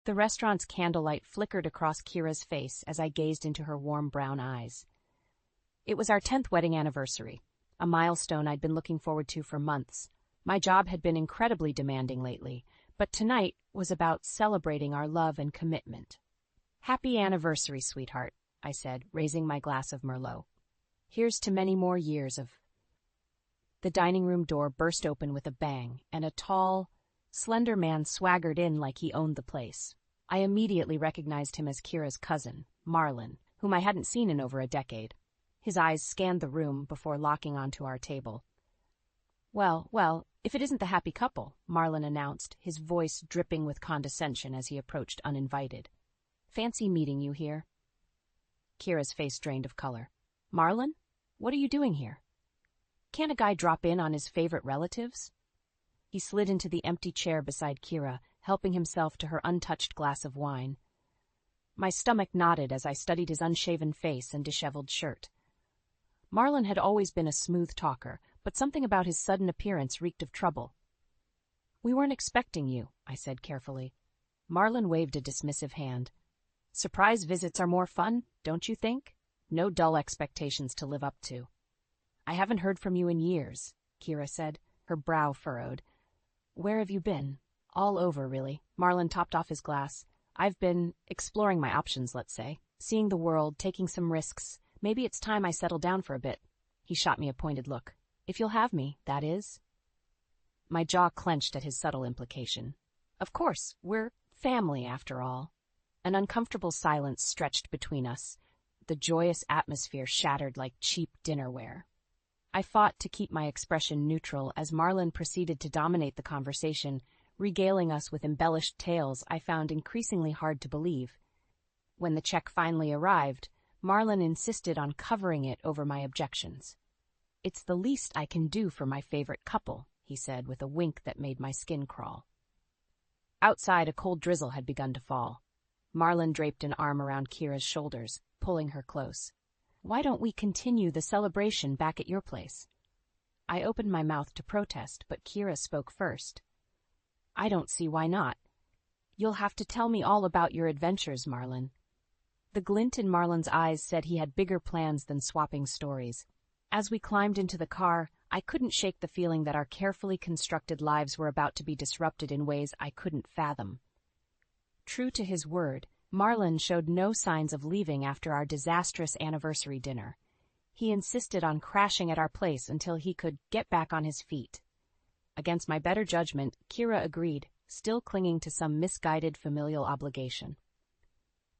The restaurant's candlelight flickered across Kira's face as I gazed into her warm brown eyes. It was our 10th wedding anniversary, a milestone I'd been looking forward to for months. My job had been incredibly demanding lately, but tonight was about celebrating our love and commitment. "Happy anniversary, sweetheart," I said, raising my glass of Merlot. "Here's to many more years of—" The dining room door burst open with a bang, and a tall, slender man swaggered in like he owned the place. I immediately recognized him as Kira's cousin, Marlon, whom I hadn't seen in over a decade. His eyes scanned the room before locking onto our table. Well, if it isn't the happy couple," Marlon announced, his voice dripping with condescension as he approached uninvited. "Fancy meeting you here." Kira's face drained of color. "Marlon? What are you doing here? Can't a guy drop in on his favorite relatives?" He slid into the empty chair beside Kira, helping himself to her untouched glass of wine. My stomach knotted as I studied his unshaven face and disheveled shirt. Marlon had always been a smooth talker, but something about his sudden appearance reeked of trouble. "We weren't expecting you," I said carefully. Marlon waved a dismissive hand. "Surprise visits are more fun, don't you think? No dull expectations to live up to." "I haven't heard from you in years," Kira said, her brow furrowed. "Where have you been?" "All over, really." Marlon topped off his glass. "I've been exploring my options, let's say. Seeing the world, taking some risks. Maybe it's time I settle down for a bit." He shot me a pointed look. "If you'll have me, that is." My jaw clenched at his subtle implication. "Of course, we're family, after all." An uncomfortable silence stretched between us. The joyous atmosphere shattered like cheap dinnerware. I fought to keep my expression neutral as Marlon proceeded to dominate the conversation, regaling us with embellished tales I found increasingly hard to believe. When the check finally arrived, Marlon insisted on covering it over my objections. "It's the least I can do for my favorite couple," he said with a wink that made my skin crawl. Outside, a cold drizzle had begun to fall. Marlon draped an arm around Kira's shoulders, pulling her close. "Why don't we continue the celebration back at your place?" I opened my mouth to protest, but Kira spoke first. "I don't see why not. You'll have to tell me all about your adventures, Marlon." The glint in Marlon's eyes said he had bigger plans than swapping stories. As we climbed into the car, I couldn't shake the feeling that our carefully constructed lives were about to be disrupted in ways I couldn't fathom. True to his word, Marlon showed no signs of leaving after our disastrous anniversary dinner. He insisted on crashing at our place until he could get back on his feet. Against my better judgment, Kira agreed, still clinging to some misguided familial obligation.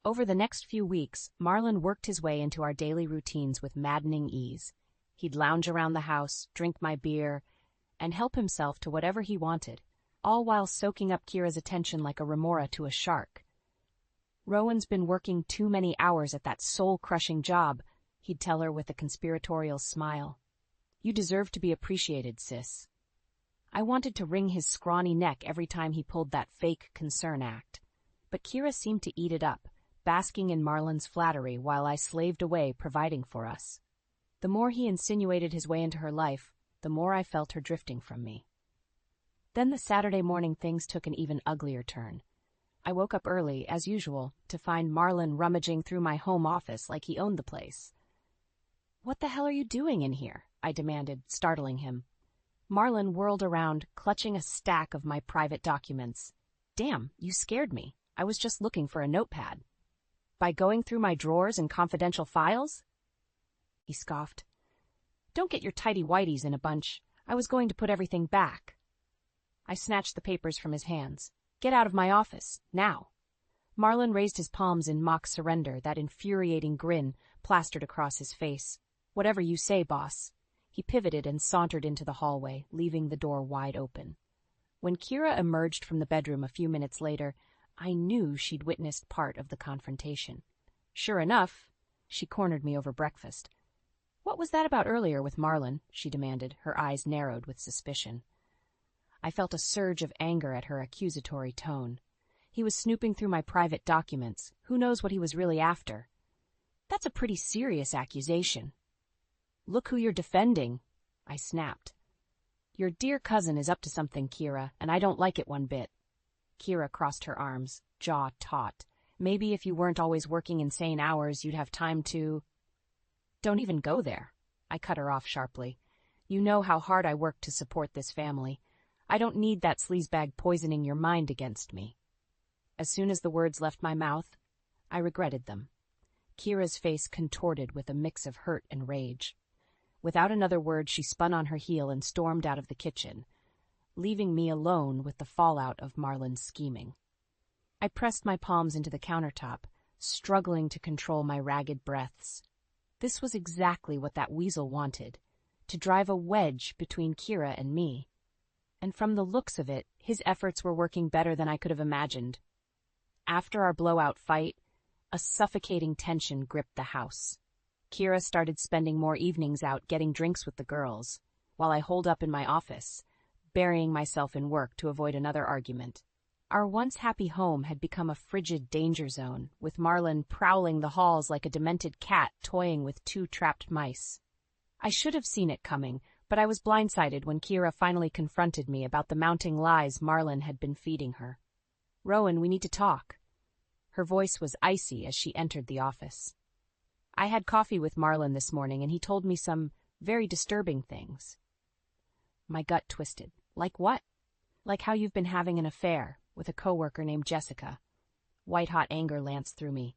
Over the next few weeks, Marlon worked his way into our daily routines with maddening ease. He'd lounge around the house, drink my beer, and help himself to whatever he wanted, all while soaking up Kira's attention like a remora to a shark. "Rowan's been working too many hours at that soul-crushing job," he'd tell her with a conspiratorial smile. "You deserve to be appreciated, sis." I wanted to wring his scrawny neck every time he pulled that fake concern act. But Kira seemed to eat it up, basking in Marlon's flattery while I slaved away providing for us. The more he insinuated his way into her life, the more I felt her drifting from me. Then the Saturday morning things took an even uglier turn. I woke up early, as usual, to find Marlon rummaging through my home office like he owned the place. "What the hell are you doing in here?" I demanded, startling him. Marlon whirled around, clutching a stack of my private documents. "Damn, you scared me. I was just looking for a notepad." "By going through my drawers and confidential files?" He scoffed. "Don't get your tighty-whities in a bunch. I was going to put everything back." I snatched the papers from his hands. "Get out of my office, now." Marlon raised his palms in mock surrender, that infuriating grin plastered across his face. "Whatever you say, boss." He pivoted and sauntered into the hallway, leaving the door wide open. When Kira emerged from the bedroom a few minutes later, I knew she'd witnessed part of the confrontation. Sure enough, she cornered me over breakfast. "What was that about earlier with Marlon?" she demanded, her eyes narrowed with suspicion. I felt a surge of anger at her accusatory tone. He was snooping through my private documents. Who knows what he was really after? "That's a pretty serious accusation." "Look who you're defending," I snapped. "Your dear cousin is up to something, Kira, and I don't like it one bit." Kira crossed her arms. jaw taut. Maybe if you weren't always working insane hours, you'd have time to... Don't even go there. I cut her off sharply. You know how hard I work to support this family. I don't need that sleazebag poisoning your mind against me. As soon as the words left my mouth, I regretted them. Kira's face contorted with a mix of hurt and rage. Without another word, she spun on her heel and stormed out of the kitchen, leaving me alone with the fallout of Marlon's scheming. I pressed my palms into the countertop, struggling to control my ragged breaths. This was exactly what that weasel wanted, to drive a wedge between Kira and me. And from the looks of it, his efforts were working better than I could have imagined. After our blowout fight, a suffocating tension gripped the house. Kira started spending more evenings out getting drinks with the girls, while I holed up in my office, burying myself in work to avoid another argument. Our once happy home had become a frigid danger zone, with Marlon prowling the halls like a demented cat toying with 2 trapped mice. I should have seen it coming, but I was blindsided when Kira finally confronted me about the mounting lies Marlon had been feeding her. "Rowan, we need to talk." Her voice was icy as she entered the office. I had coffee with Marlon this morning, and he told me some very disturbing things. My gut twisted. Like what? Like how you've been having an affair with a coworker named Jessica. White-hot anger lanced through me.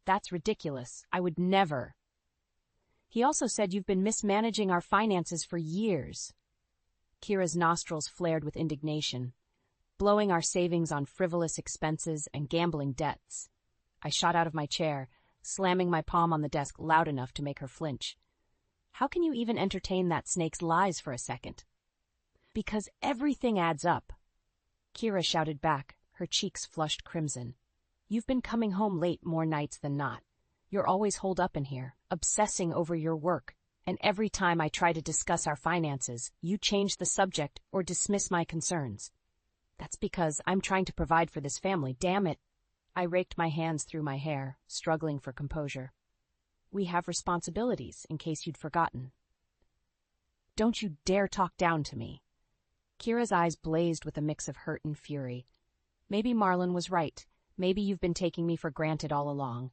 That's ridiculous. I would never. He also said you've been mismanaging our finances for years. Kira's nostrils flared with indignation, blowing our savings on frivolous expenses and gambling debts. I shot out of my chair, slamming my palm on the desk loud enough to make her flinch. How can you even entertain that snake's lies for a second? Because everything adds up. Kira shouted back, her cheeks flushed crimson. You've been coming home late more nights than not. You're always holed up in here, obsessing over your work, and every time I try to discuss our finances, you change the subject or dismiss my concerns. That's because I'm trying to provide for this family, damn it. I raked my hands through my hair, struggling for composure. We have responsibilities, in case you'd forgotten. Don't you dare talk down to me. Kira's eyes blazed with a mix of hurt and fury. Maybe Marlon was right. Maybe you've been taking me for granted all along.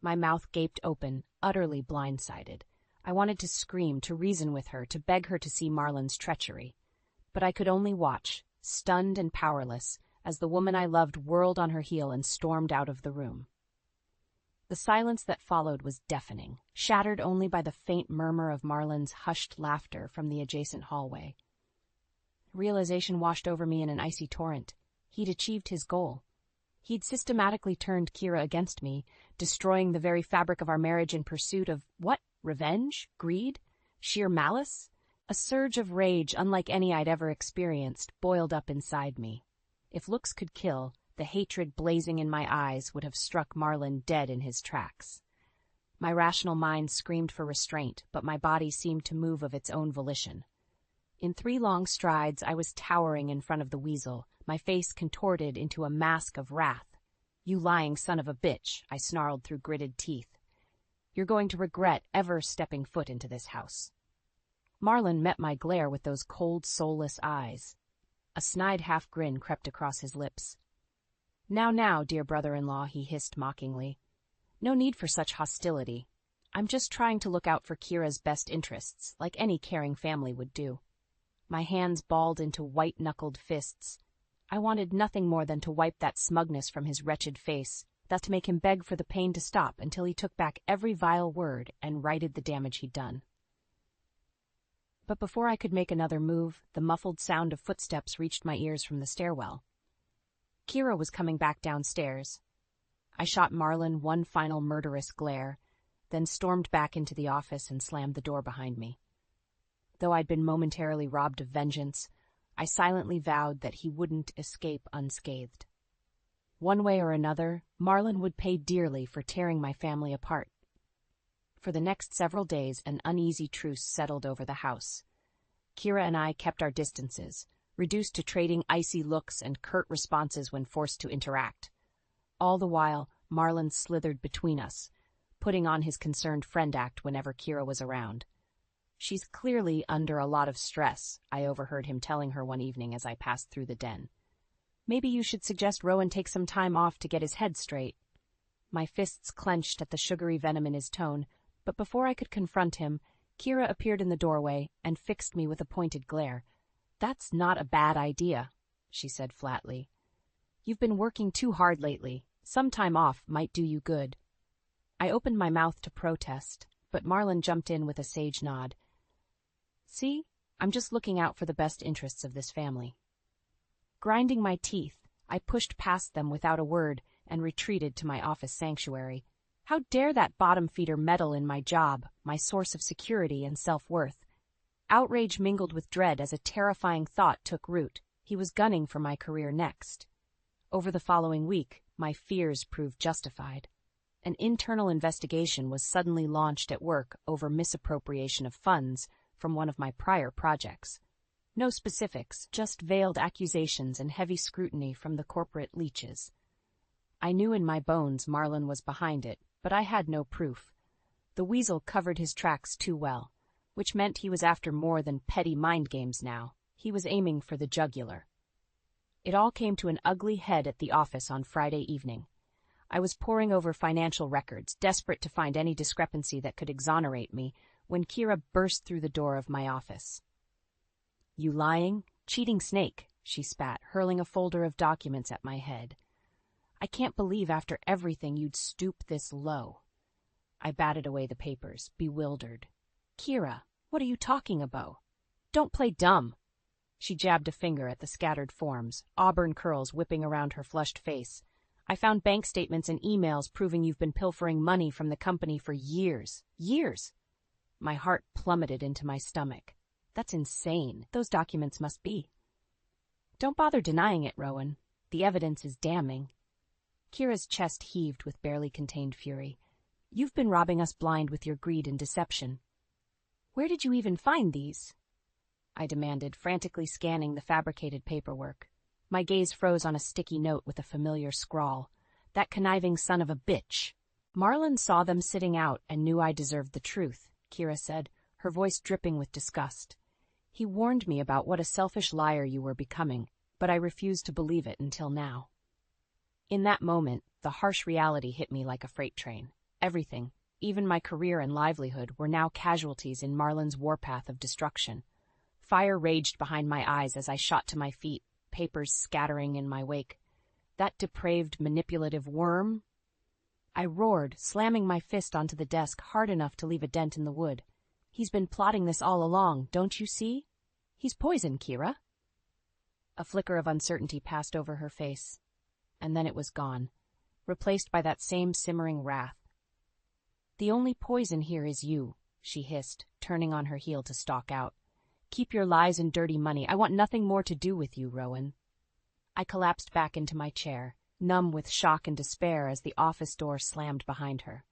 My mouth gaped open, utterly blindsided. I wanted to scream, to reason with her, to beg her to see Marlon's treachery. But I could only watch, stunned and powerless, as the woman I loved whirled on her heel and stormed out of the room. The silence that followed was deafening, shattered only by the faint murmur of Marlon's hushed laughter from the adjacent hallway. Realization washed over me in an icy torrent. He'd achieved his goal. He'd systematically turned Kira against me, destroying the very fabric of our marriage in pursuit of what? Revenge? Greed? Sheer malice? A surge of rage unlike any I'd ever experienced boiled up inside me. If looks could kill, the hatred blazing in my eyes would have struck Marlon dead in his tracks. My rational mind screamed for restraint, but my body seemed to move of its own volition. In 3 long strides, I was towering in front of the weasel, my face contorted into a mask of wrath. "You lying son of a bitch," I snarled through gritted teeth. "You're going to regret ever stepping foot into this house." Marlon met my glare with those cold, soulless eyes. A snide half-grin crept across his lips. Now, dear brother-in-law," he hissed mockingly. "No need for such hostility. I'm just trying to look out for Kira's best interests, like any caring family would do." My hands balled into white-knuckled fists. I wanted nothing more than to wipe that smugness from his wretched face, thus to make him beg for the pain to stop until he took back every vile word and righted the damage he'd done. But before I could make another move, the muffled sound of footsteps reached my ears from the stairwell. Kira was coming back downstairs. I shot Marlon one final murderous glare, then stormed back into the office and slammed the door behind me. Though I'd been momentarily robbed of vengeance, I silently vowed that he wouldn't escape unscathed. One way or another, Marlon would pay dearly for tearing my family apart. For the next several days, an uneasy truce settled over the house. Kira and I kept our distances, reduced to trading icy looks and curt responses when forced to interact. All the while, Marlon slithered between us, putting on his concerned friend act whenever Kira was around. "She's clearly under a lot of stress," I overheard him telling her one evening as I passed through the den. Maybe you should suggest Rowan take some time off to get his head straight. My fists clenched at the sugary venom in his tone, but before I could confront him, Kira appeared in the doorway and fixed me with a pointed glare. "That's not a bad idea," she said flatly. "You've been working too hard lately. Some time off might do you good." I opened my mouth to protest, but Marlon jumped in with a sage nod. "See, I'm just looking out for the best interests of this family." Grinding my teeth, I pushed past them without a word and retreated to my office sanctuary. How dare that bottom feeder meddle in my job, my source of security and self-worth? Outrage mingled with dread as a terrifying thought took root. He was gunning for my career next. Over the following week, my fears proved justified. An internal investigation was suddenly launched at work over misappropriation of funds from one of my prior projects. No specifics, just veiled accusations and heavy scrutiny from the corporate leeches. I knew in my bones Marlon was behind it, but I had no proof. The weasel covered his tracks too well, which meant he was after more than petty mind games now. He was aiming for the jugular. It all came to an ugly head at the office on Friday evening. I was poring over financial records, desperate to find any discrepancy that could exonerate me, when Kira burst through the door of my office. "You lying, cheating snake," she spat, hurling a folder of documents at my head. "I can't believe after everything you'd stoop this low." I batted away the papers, bewildered. "Kira, what are you talking about? Don't play dumb." She jabbed a finger at the scattered forms, auburn curls whipping around her flushed face. "I found bank statements and emails proving you've been pilfering money from the company for years. Years!" My heart plummeted into my stomach. That's insane. Those documents must be. "Don't bother denying it, Rowan. The evidence is damning." Kira's chest heaved with barely contained fury. "You've been robbing us blind with your greed and deception." "Where did you even find these?" I demanded, frantically scanning the fabricated paperwork. My gaze froze on a sticky note with a familiar scrawl. "That conniving son of a bitch." "Marlon saw them sitting out and knew I deserved the truth," Kira said, her voice dripping with disgust. "He warned me about what a selfish liar you were becoming, but I refused to believe it until now." In that moment, the harsh reality hit me like a freight train. Everything, even my career and livelihood, were now casualties in Marlon's warpath of destruction. Fire raged behind my eyes as I shot to my feet, papers scattering in my wake. "That depraved, manipulative worm!" I roared, slamming my fist onto the desk hard enough to leave a dent in the wood. "He's been plotting this all along, don't you see? He's poison, Kira." A flicker of uncertainty passed over her face, and then it was gone, replaced by that same simmering wrath. "The only poison here is you," she hissed, turning on her heel to stalk out. "Keep your lies and dirty money. I want nothing more to do with you, Rowan." I collapsed back into my chair, numb with shock and despair as the office door slammed behind her.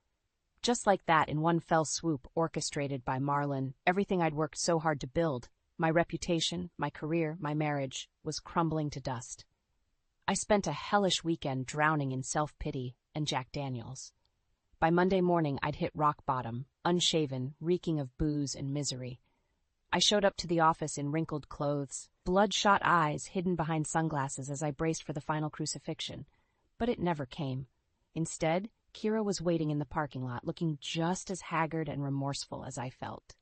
Just like that, in one fell swoop, orchestrated by Marlon, everything I'd worked so hard to build, my reputation, my career, my marriage, was crumbling to dust. I spent a hellish weekend drowning in self-pity and Jack Daniels. By Monday morning, I'd hit rock bottom, unshaven, reeking of booze and misery. I showed up to the office in wrinkled clothes, bloodshot eyes hidden behind sunglasses as I braced for the final crucifixion. But it never came. Instead, Kira was waiting in the parking lot, looking just as haggard and remorseful as I felt.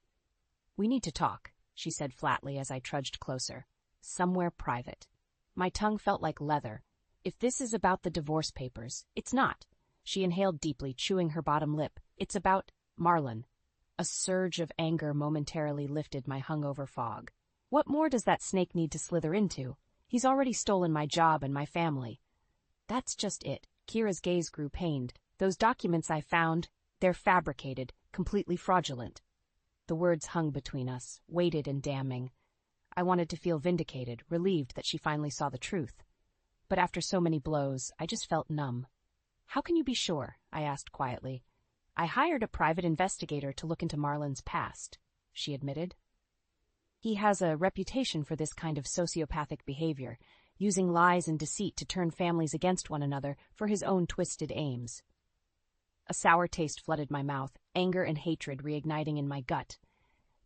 "We need to talk," she said flatly as I trudged closer. "Somewhere private." My tongue felt like leather. "If this is about the divorce papers, it's not." She inhaled deeply, chewing her bottom lip. "It's about Marlon." A surge of anger momentarily lifted my hungover fog. "What more does that snake need to slither into? He's already stolen my job and my family." "That's just it." Kira's gaze grew pained. "Those documents I found, they're fabricated, completely fraudulent." The words hung between us, weighted and damning. I wanted to feel vindicated, relieved that she finally saw the truth. But after so many blows, I just felt numb. "How can you be sure?" I asked quietly. "I hired a private investigator to look into Marlon's past," she admitted. "He has a reputation for this kind of sociopathic behavior, using lies and deceit to turn families against one another for his own twisted aims." A sour taste flooded my mouth, anger and hatred reigniting in my gut.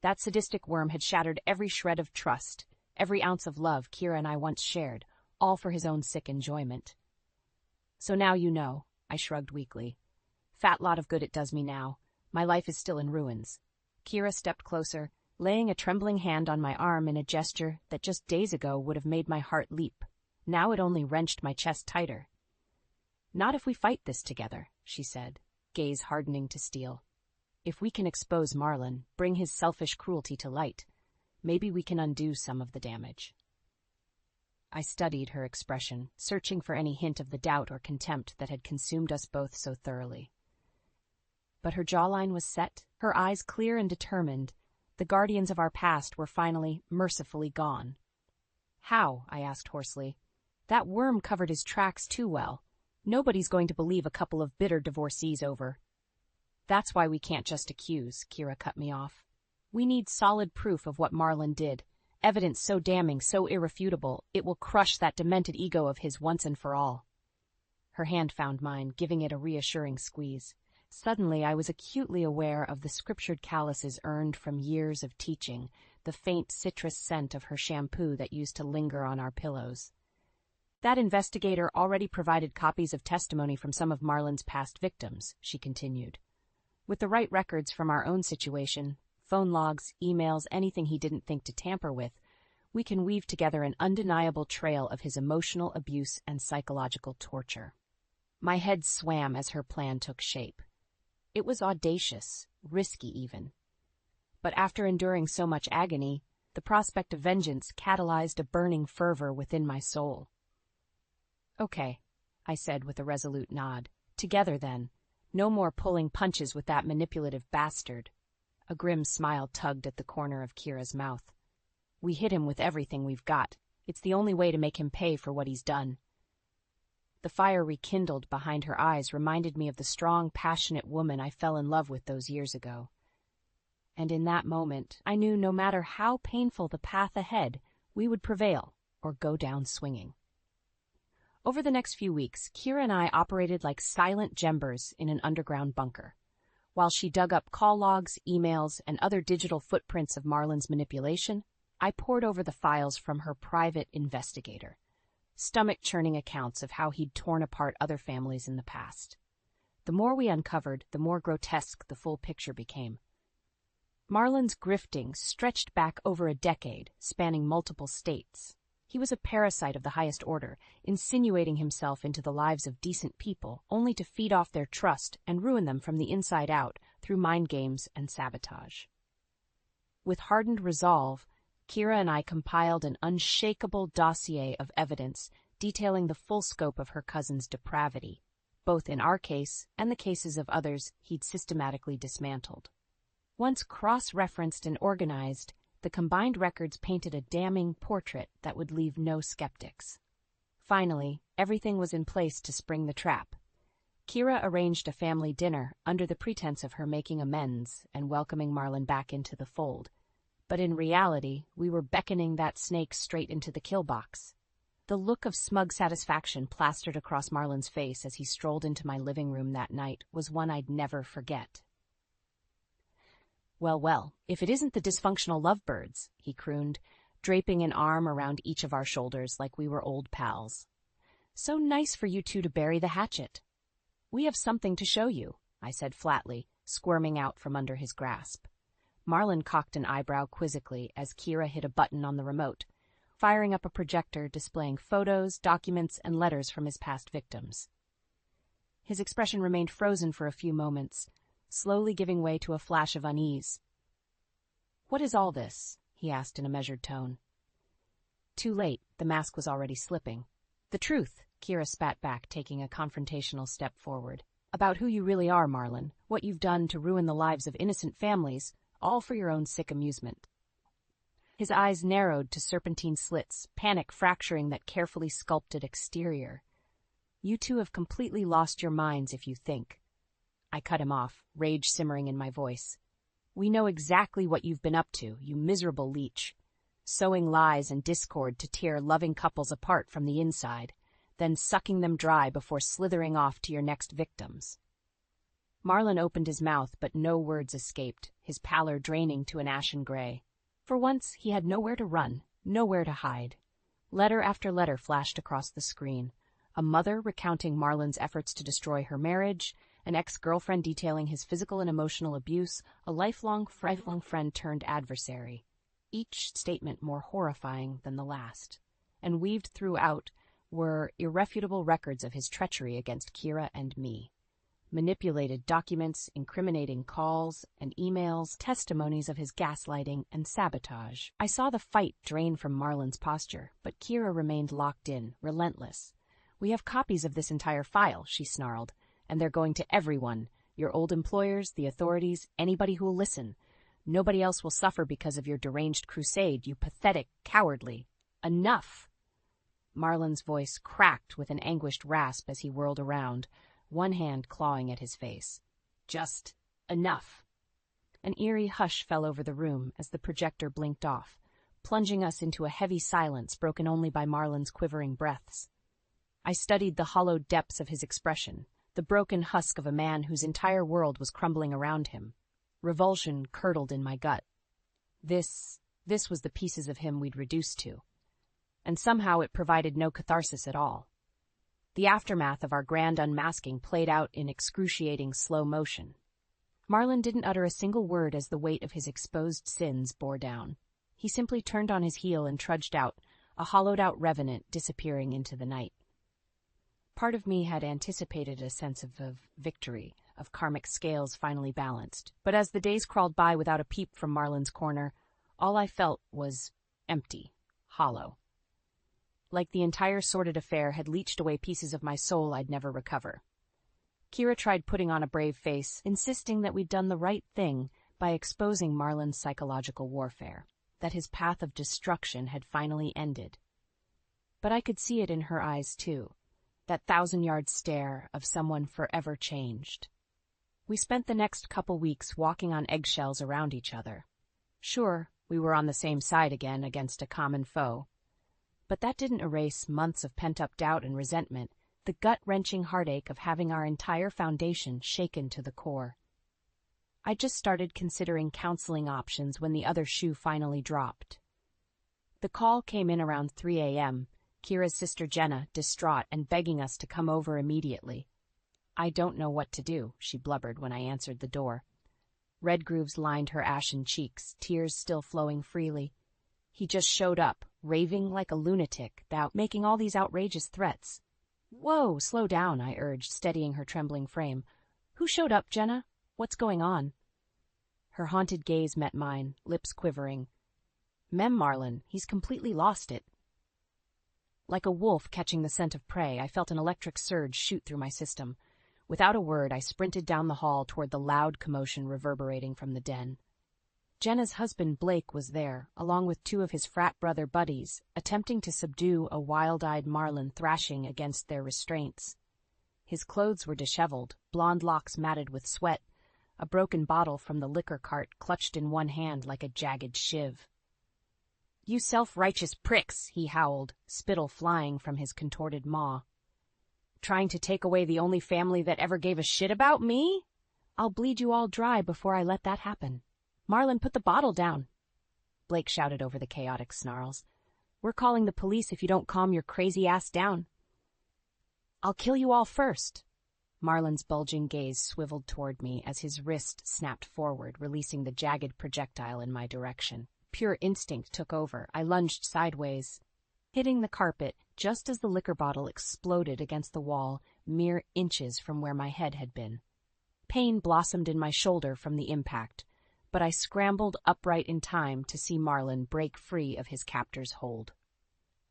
That sadistic worm had shattered every shred of trust, every ounce of love Kira and I once shared, all for his own sick enjoyment. So now you know, I shrugged weakly. Fat lot of good it does me now. My life is still in ruins. Kira stepped closer, laying a trembling hand on my arm in a gesture that just days ago would have made my heart leap. Now it only wrenched my chest tighter. Not if we fight this together, she said, gaze hardening to steel. If we can expose Marlon, bring his selfish cruelty to light, maybe we can undo some of the damage. I studied her expression, searching for any hint of the doubt or contempt that had consumed us both so thoroughly. But her jawline was set, her eyes clear and determined. The guardians of our past were finally, mercifully gone. How? I asked hoarsely. That worm covered his tracks too well. Nobody's going to believe a couple of bitter divorcees over. That's why we can't just accuse, Kira cut me off. We need solid proof of what Marlon did. Evidence so damning, so irrefutable, it will crush that demented ego of his once and for all. Her hand found mine, giving it a reassuring squeeze. Suddenly I was acutely aware of the scriptured calluses earned from years of teaching, the faint citrus scent of her shampoo that used to linger on our pillows. That investigator already provided copies of testimony from some of Marlon's past victims, she continued. With the right records from our own situation, phone logs, emails, anything he didn't think to tamper with, we can weave together an undeniable trail of his emotional abuse and psychological torture. My head swam as her plan took shape. It was audacious, risky even. But after enduring so much agony, the prospect of vengeance catalyzed a burning fervor within my soul. Okay, I said with a resolute nod. Together then. No more pulling punches with that manipulative bastard. A grim smile tugged at the corner of Kira's mouth. We hit him with everything we've got. It's the only way to make him pay for what he's done. The fire rekindled behind her eyes reminded me of the strong, passionate woman I fell in love with those years ago. And in that moment, I knew no matter how painful the path ahead, we would prevail or go down swinging. Over the next few weeks, Kira and I operated like silent gembers in an underground bunker. While she dug up call logs, emails, and other digital footprints of Marlon's manipulation, I pored over the files from her private investigator, stomach-churning accounts of how he'd torn apart other families in the past. The more we uncovered, the more grotesque the full picture became. Marlon's grifting stretched back over a decade, spanning multiple states. He was a parasite of the highest order, insinuating himself into the lives of decent people, only to feed off their trust and ruin them from the inside out through mind games and sabotage. With hardened resolve, Kira and I compiled an unshakable dossier of evidence detailing the full scope of her cousin's depravity, both in our case and the cases of others he'd systematically dismantled. Once cross-referenced and organized, the combined records painted a damning portrait that would leave no skeptics. Finally, everything was in place to spring the trap. Kira arranged a family dinner under the pretense of her making amends and welcoming Marlon back into the fold. But in reality, we were beckoning that snake straight into the kill box. The look of smug satisfaction plastered across Marlon's face as he strolled into my living room that night was one I'd never forget. Well, well, if it isn't the dysfunctional lovebirds, he crooned, draping an arm around each of our shoulders like we were old pals. So nice for you two to bury the hatchet. We have something to show you, I said flatly, squirming out from under his grasp. Marlon cocked an eyebrow quizzically as Kira hit a button on the remote, firing up a projector displaying photos, documents, and letters from his past victims. His expression remained frozen for a few moments, slowly giving way to a flash of unease. "What is all this?" he asked in a measured tone. Too late, the mask was already slipping. "The truth," Kira spat back, taking a confrontational step forward. "About who you really are, Marlon, what you've done to ruin the lives of innocent families, all for your own sick amusement." His eyes narrowed to serpentine slits, panic fracturing that carefully sculpted exterior. "You two have completely lost your minds if you think." I cut him off, rage simmering in my voice. "We know exactly what you've been up to, you miserable leech. Sowing lies and discord to tear loving couples apart from the inside, then sucking them dry before slithering off to your next victims." Marlon opened his mouth, but no words escaped, his pallor draining to an ashen gray. For once, he had nowhere to run, nowhere to hide. Letter after letter flashed across the screen. A mother recounting Marlon's efforts to destroy her marriage, an ex-girlfriend detailing his physical and emotional abuse, a lifelong friend turned adversary. Each statement more horrifying than the last. And weaved throughout were irrefutable records of his treachery against Kira and me. Manipulated documents, incriminating calls and emails, testimonies of his gaslighting and sabotage. I saw the fight drain from Marlon's posture, but Kira remained locked in, relentless. "We have copies of this entire file," she snarled, "and they're going to everyone. Your old employers, the authorities, anybody who will listen. Nobody else will suffer because of your deranged crusade, you pathetic, cowardly. Enough!" Marlon's voice cracked with an anguished rasp as he whirled around, one hand clawing at his face. "Just enough." An eerie hush fell over the room as the projector blinked off, plunging us into a heavy silence broken only by Marlon's quivering breaths. I studied the hollowed depths of his expression, the broken husk of a man whose entire world was crumbling around him. Revulsion curdled in my gut. This was the pieces of him we'd reduced to. And somehow it provided no catharsis at all. The aftermath of our grand unmasking played out in excruciating slow motion. Marlon didn't utter a single word as the weight of his exposed sins bore down. He simply turned on his heel and trudged out, a hollowed-out revenant disappearing into the night. Part of me had anticipated a sense of victory, of karmic scales finally balanced, but as the days crawled by without a peep from Marlon's corner, all I felt was empty, hollow. Like the entire sordid affair had leached away pieces of my soul I'd never recover. Kira tried putting on a brave face, insisting that we'd done the right thing by exposing Marlon's psychological warfare, that his path of destruction had finally ended. But I could see it in her eyes, too, that thousand-yard stare of someone forever changed. We spent the next couple weeks walking on eggshells around each other. Sure, we were on the same side again against a common foe. But that didn't erase months of pent-up doubt and resentment, the gut-wrenching heartache of having our entire foundation shaken to the core. I just started considering counseling options when the other shoe finally dropped. The call came in around 3 a.m., Kira's sister Jenna, distraught and begging us to come over immediately. "I don't know what to do," she blubbered when I answered the door. Red grooves lined her ashen cheeks, tears still flowing freely. "He just showed up, raving like a lunatic, making all these outrageous threats." "Whoa, slow down," I urged, steadying her trembling frame. "Who showed up, Jenna? What's going on?" Her haunted gaze met mine, lips quivering. "Mem Marlon, he's completely lost it." Like a wolf catching the scent of prey, I felt an electric surge shoot through my system. Without a word, I sprinted down the hall toward the loud commotion reverberating from the den. Jenna's husband Blake was there, along with two of his frat brother buddies, attempting to subdue a wild-eyed Marlon thrashing against their restraints. His clothes were disheveled, blonde locks matted with sweat, a broken bottle from the liquor cart clutched in one hand like a jagged shiv. "You self-righteous pricks," he howled, spittle flying from his contorted maw. "Trying to take away the only family that ever gave a shit about me? I'll bleed you all dry before I let that happen. Marlon, put the bottle down," Blake shouted over the chaotic snarls. "We're calling the police if you don't calm your crazy ass down." "I'll kill you all first." Marlon's bulging gaze swiveled toward me as his wrist snapped forward, releasing the jagged projectile in my direction. Pure instinct took over. I lunged sideways, hitting the carpet just as the liquor bottle exploded against the wall, mere inches from where my head had been. Pain blossomed in my shoulder from the impact, but I scrambled upright in time to see Marlon break free of his captor's hold.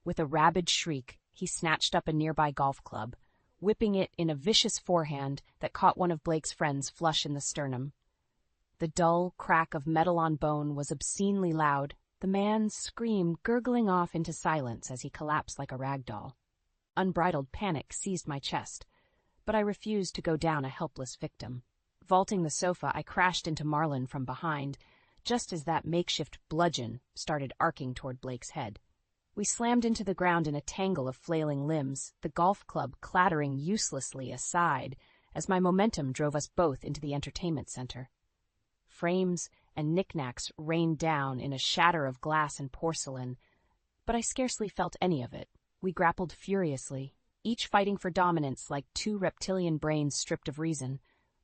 With a rabid shriek, he snatched up a nearby golf club, whipping it in a vicious forehand that caught one of Blake's friends flush in the sternum. The dull crack of metal on bone was obscenely loud, the man's scream gurgling off into silence as he collapsed like a rag doll. Unbridled panic seized my chest, but I refused to go down a helpless victim. Vaulting the sofa, I crashed into Marlon from behind, just as that makeshift bludgeon started arcing toward Blake's head. We slammed into the ground in a tangle of flailing limbs, the golf club clattering uselessly aside as my momentum drove us both into the entertainment center. Frames and knickknacks rained down in a shatter of glass and porcelain, But I scarcely felt any of it. We grappled furiously, each fighting for dominance like two reptilian brains stripped of reason.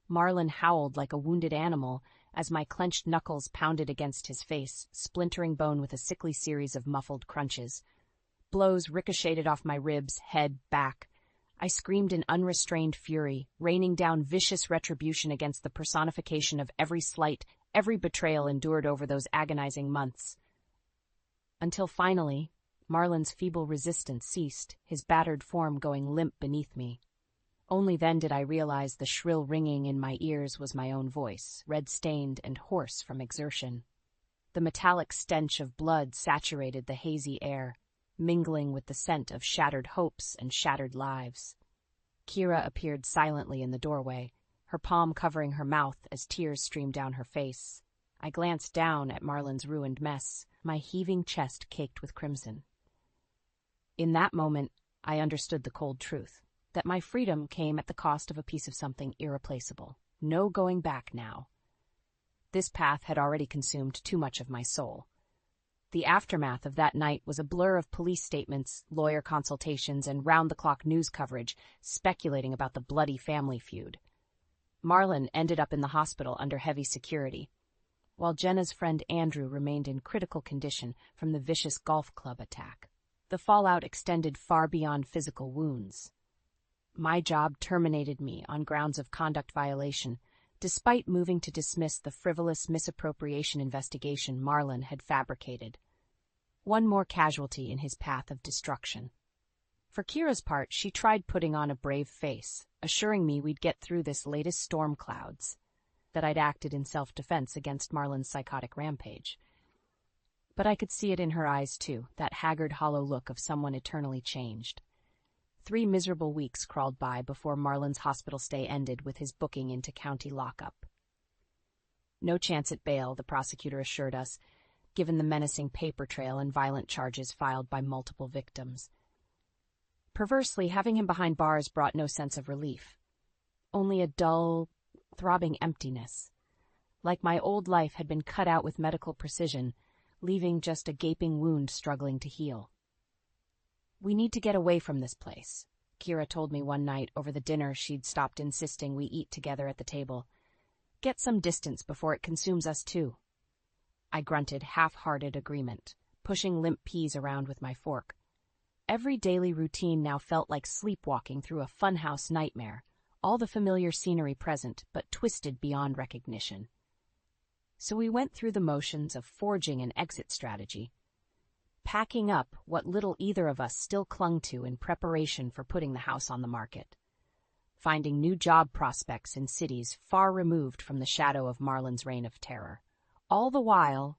Marlon howled like a wounded animal as my clenched knuckles pounded against his face, splintering bone with a sickly series of muffled crunches. Blows ricocheted off my ribs, head, back. I screamed in unrestrained fury, raining down vicious retribution against the personification of every slight, every betrayal endured over those agonizing months. Until finally, Marlon's feeble resistance ceased, his battered form going limp beneath me. Only then did I realize the shrill ringing in my ears was my own voice, red-stained and hoarse from exertion. The metallic stench of blood saturated the hazy air, mingling with the scent of shattered hopes and shattered lives. Kira appeared silently in the doorway, her palm covering her mouth as tears streamed down her face. I glanced down at Marlon's ruined mess, my heaving chest caked with crimson. In that moment, I understood the cold truth, that my freedom came at the cost of a piece of something irreplaceable. No going back now. This path had already consumed too much of my soul. The aftermath of that night was a blur of police statements, lawyer consultations, and round-the-clock news coverage speculating about the bloody family feud. Marlon ended up in the hospital under heavy security, while Jenna's friend Andrew remained in critical condition from the vicious golf club attack. The fallout extended far beyond physical wounds. My job terminated me on grounds of conduct violation, despite moving to dismiss the frivolous misappropriation investigation Marlon had fabricated. One more casualty in his path of destruction. For Kira's part, she tried putting on a brave face, assuring me we'd get through this latest storm clouds, that I'd acted in self-defense against Marlon's psychotic rampage. But I could see it in her eyes, too, that haggard, hollow look of someone eternally changed. 3 miserable weeks crawled by before Marlon's hospital stay ended with his booking into county lockup. No chance at bail, the prosecutor assured us, given the menacing paper trail and violent charges filed by multiple victims. Perversely, having him behind bars brought no sense of relief. Only a dull, throbbing emptiness. Like my old life had been cut out with medical precision, leaving just a gaping wound struggling to heal. "We need to get away from this place," Kira told me one night over the dinner she'd stopped insisting we eat together at the table. "Get some distance before it consumes us too." I grunted half-hearted agreement, pushing limp peas around with my fork. Every daily routine now felt like sleepwalking through a funhouse nightmare, all the familiar scenery present, but twisted beyond recognition. So we went through the motions of forging an exit strategy, packing up what little either of us still clung to in preparation for putting the house on the market, finding new job prospects in cities far removed from the shadow of Marlon's reign of terror. All the while,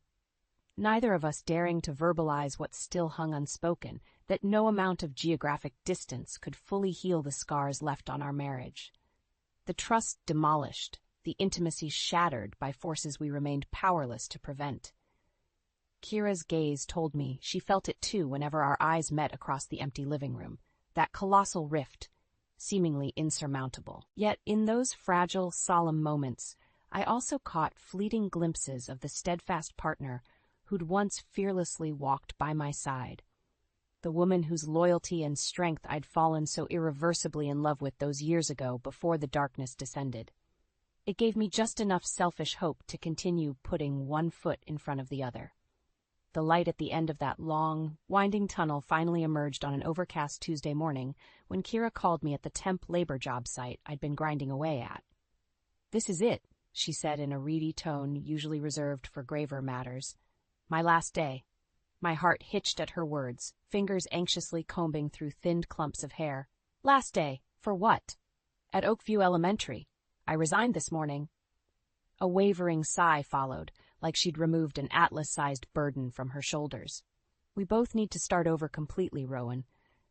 neither of us daring to verbalize what still hung unspoken, that no amount of geographic distance could fully heal the scars left on our marriage. The trust demolished, the intimacy shattered by forces we remained powerless to prevent. Kira's gaze told me she felt it too whenever our eyes met across the empty living room, that colossal rift, seemingly insurmountable. Yet in those fragile, solemn moments, I also caught fleeting glimpses of the steadfast partner who'd once fearlessly walked by my side, the woman whose loyalty and strength I'd fallen so irreversibly in love with those years ago before the darkness descended. It gave me just enough selfish hope to continue putting one foot in front of the other. The light at the end of that long, winding tunnel finally emerged on an overcast Tuesday morning when Kira called me at the temp labor job site I'd been grinding away at. "This is it," she said in a reedy tone usually reserved for graver matters. "My last day." My heart hitched at her words, fingers anxiously combing through thinned clumps of hair. "Last day? For what?" "At Oakview Elementary. I resigned this morning." A wavering sigh followed, like she'd removed an atlas-sized burden from her shoulders. "We both need to start over completely, Rowan,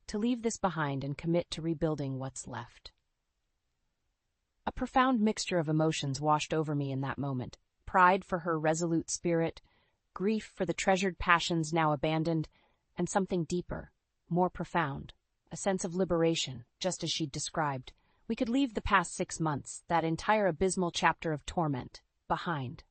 to leave this behind and commit to rebuilding what's left." A profound mixture of emotions washed over me in that moment. Pride for her resolute spirit, grief for the treasured passions now abandoned, and something deeper, more profound, a sense of liberation, just as she'd described. We could leave the past 6 months, that entire abysmal chapter of torment, behind.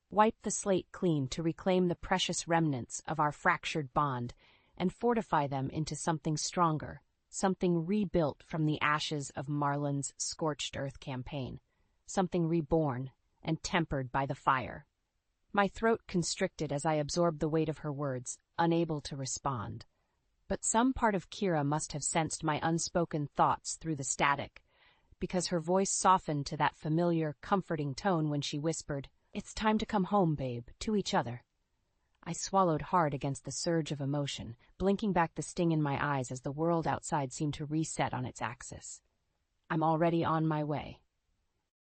Wipe the slate clean to reclaim the precious remnants of our fractured bond and fortify them into something stronger, something rebuilt from the ashes of Marlon's scorched earth campaign, something reborn and tempered by the fire. My throat constricted as I absorbed the weight of her words, unable to respond. But some part of Kira must have sensed my unspoken thoughts through the static, because her voice softened to that familiar, comforting tone when she whispered, "It's time to come home, babe, to each other." I swallowed hard against the surge of emotion, blinking back the sting in my eyes as the world outside seemed to reset on its axis. "I'm already on my way."